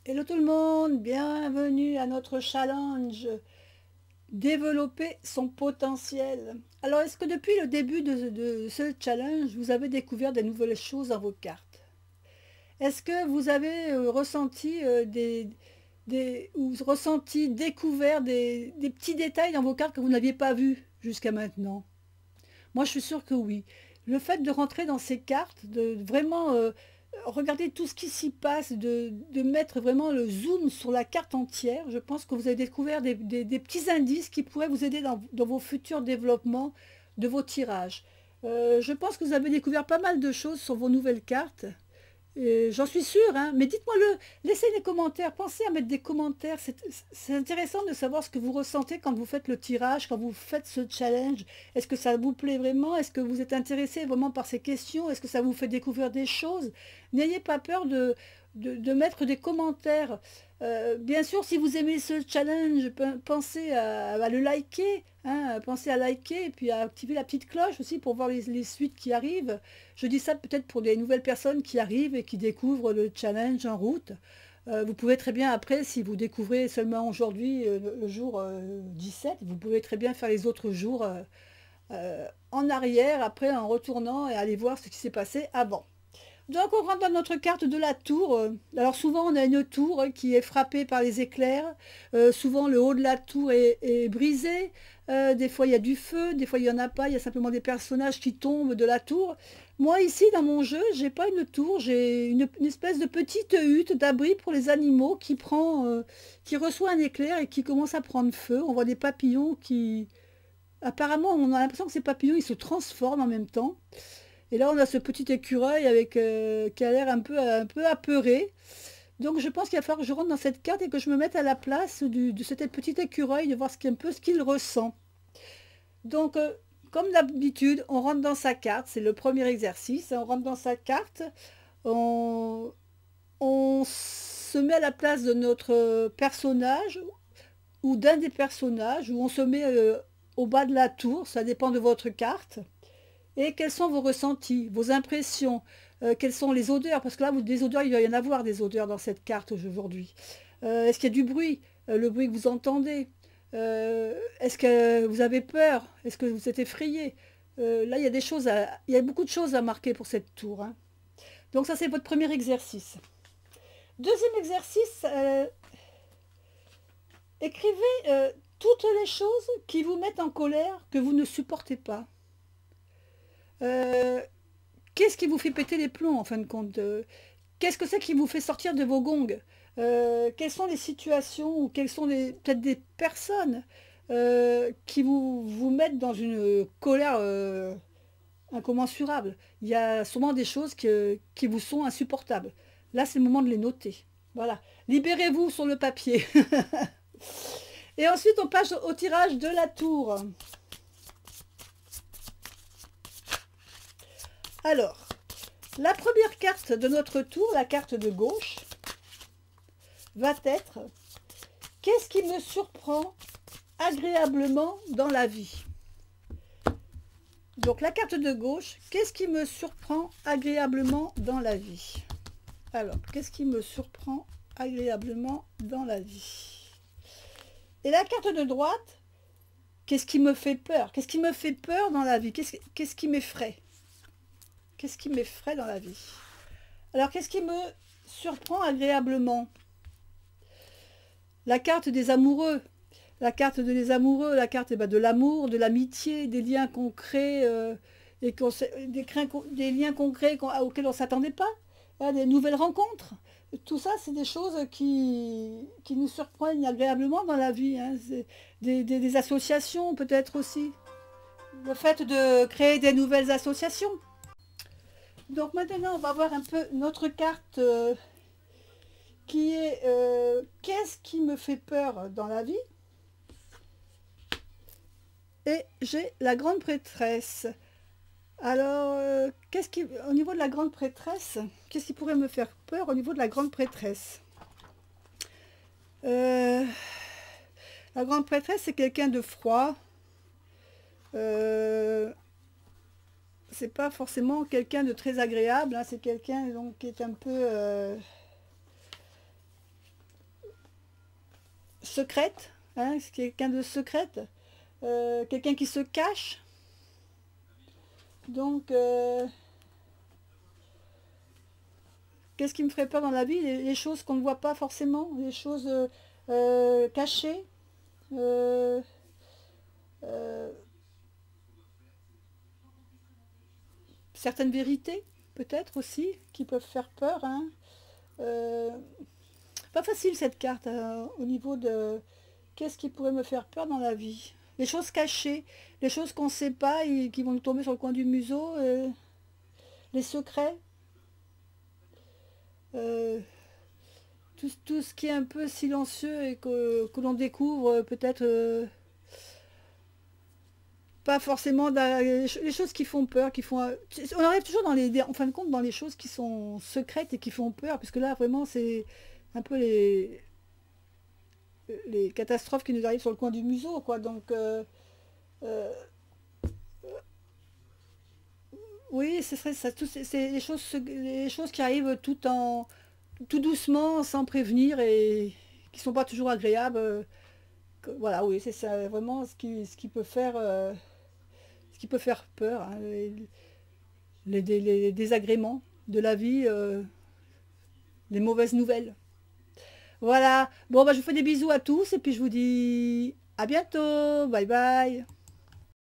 Hello tout le monde, bienvenue à notre challenge développer son potentiel. Alors est-ce que depuis le début de ce challenge, vous avez découvert des nouvelles choses dans vos cartes? Est-ce que vous avez ressenti découvert des petits détails dans vos cartes que vous n'aviez pas vus jusqu'à maintenant? Moi, je suis sûre que oui. Le fait de rentrer dans ces cartes, de vraiment regarder tout ce qui s'y passe, de mettre vraiment le zoom sur la carte entière, je pense que vous avez découvert des petits indices qui pourraient vous aider dans vos futurs développements de vos tirages. Je pense que vous avez découvert pas mal de choses sur vos nouvelles cartes. J'en suis sûre, hein, mais dites-moi-le, laissez des commentaires, pensez à mettre des commentaires, c'est intéressant de savoir ce que vous ressentez quand vous faites le tirage, quand vous faites ce challenge. Est-ce que ça vous plaît vraiment? Est-ce que vous êtes intéressé vraiment par ces questions? Est-ce que ça vous fait découvrir des choses? N'ayez pas peur de mettre des commentaires. Bien sûr, si vous aimez ce challenge, pensez à le liker, hein, pensez à liker et puis à activer la petite cloche aussi pour voir les suites qui arrivent. Je dis ça peut-être pour des nouvelles personnes qui arrivent et qui découvrent le challenge en route. Vous pouvez très bien après, si vous découvrez seulement aujourd'hui le jour 17, vous pouvez très bien faire les autres jours en arrière, après en retournant et aller voir ce qui s'est passé avant. Donc on rentre dans notre carte de la tour. Alors souvent on a une tour qui est frappée par les éclairs. Souvent le haut de la tour est brisé. Des fois il y a du feu, des fois il n'y en a pas. Il y a simplement des personnages qui tombent de la tour. Moi ici dans mon jeu, j'ai pas une tour, j'ai une espèce de petite hutte d'abri pour les animaux qui reçoit un éclair et qui commence à prendre feu. On voit des papillons qui... Apparemment on a l'impression que ces papillons ils se transforment en même temps. Et là, on a ce petit écureuil qui a l'air un peu apeuré. Donc, je pense qu'il va falloir que je rentre dans cette carte et que je me mette à la place de cet petit écureuil, de voir un peu ce qu'il ressent. Donc, comme d'habitude, on rentre dans sa carte. C'est le premier exercice. On rentre dans sa carte. On, on se met à la place de notre personnage ou d'un des personnages, ou on se met au bas de la tour. Ça dépend de votre carte. Et quels sont vos ressentis, vos impressions, quelles sont les odeurs? Parce que là, des odeurs, il va y en avoir des odeurs dans cette carte aujourd'hui. Est-ce qu'il y a du bruit? Le bruit que vous entendez? Est-ce que vous avez peur? Est-ce que vous êtes effrayé? Là, il y a beaucoup de choses à marquer pour cette tour, hein. Donc ça, c'est votre premier exercice. Deuxième exercice, écrivez toutes les choses qui vous mettent en colère, que vous ne supportez pas. Euh, Qu'est-ce qui vous fait péter les plombs en fin de compte? Qu'est-ce que c'est qui vous fait sortir de vos gongs? Quelles sont les situations ou quelles sont peut-être des personnes qui vous mettent dans une colère incommensurable? Il y a sûrement des choses qui vous sont insupportables. Là, c'est le moment de les noter. Voilà. Libérez-vous sur le papier. Et ensuite, on passe au tirage de la tour. Alors, la première carte de notre tour, la carte de gauche, va être: qu'est-ce qui me surprend agréablement dans la vie? Donc la carte de gauche, qu'est-ce qui me surprend agréablement dans la vie? Alors, qu'est-ce qui me surprend agréablement dans la vie? Et la carte de droite, qu'est-ce qui me fait peur? Qu'est-ce qui me fait peur dans la vie? Qu'est-ce qui m'effraie? Qu'est-ce qui m'effraie dans la vie? Alors, qu'est-ce qui me surprend agréablement? La carte des amoureux. La carte des amoureux, la carte de l'amour, de l'amitié, des liens concrets, des liens concrets auxquels on ne s'attendait pas, hein, des nouvelles rencontres. Tout ça, c'est des choses qui nous surprennent agréablement dans la vie, hein. Des associations peut-être aussi. Le fait de créer des nouvelles associations. Donc maintenant, on va voir un peu notre carte qui est qu'est-ce qui me fait peur dans la vie? Et j'ai la grande prêtresse. Alors, au niveau de la grande prêtresse, qu'est-ce qui pourrait me faire peur au niveau de la grande prêtresse? Euh, la grande prêtresse, c'est quelqu'un de froid. C'est pas forcément quelqu'un de très agréable, hein, c'est quelqu'un donc qui est un peu secrète, hein, c'est quelqu'un de secrète, quelqu'un qui se cache. Donc, qu'est-ce qui me ferait peur dans la vie? Les choses qu'on ne voit pas forcément, les choses cachées, euh, euh, certaines vérités, peut-être aussi, qui peuvent faire peur, hein. Euh, Pas facile cette carte au niveau de qu'est-ce qui pourrait me faire peur dans la vie. Les choses cachées, les choses qu'on ne sait pas et qui vont nous tomber sur le coin du museau, les secrets, euh, tout ce qui est un peu silencieux et que l'on découvre peut-être pas forcément les choses qui font peur, qui font... on arrive toujours en fin de compte dans les choses qui sont secrètes et qui font peur, puisque là vraiment c'est un peu les catastrophes qui nous arrivent sur le coin du museau, quoi. Donc, euh, oui, ce serait ça. C'est les choses qui arrivent tout doucement, sans prévenir et qui sont pas toujours agréables. Voilà, oui, c'est ça, vraiment ce qui peut faire, ce qui peut faire peur, hein, les désagréments de la vie, les mauvaises nouvelles. Voilà. Bon, bah, je vous fais des bisous à tous et puis je vous dis à bientôt. Bye bye.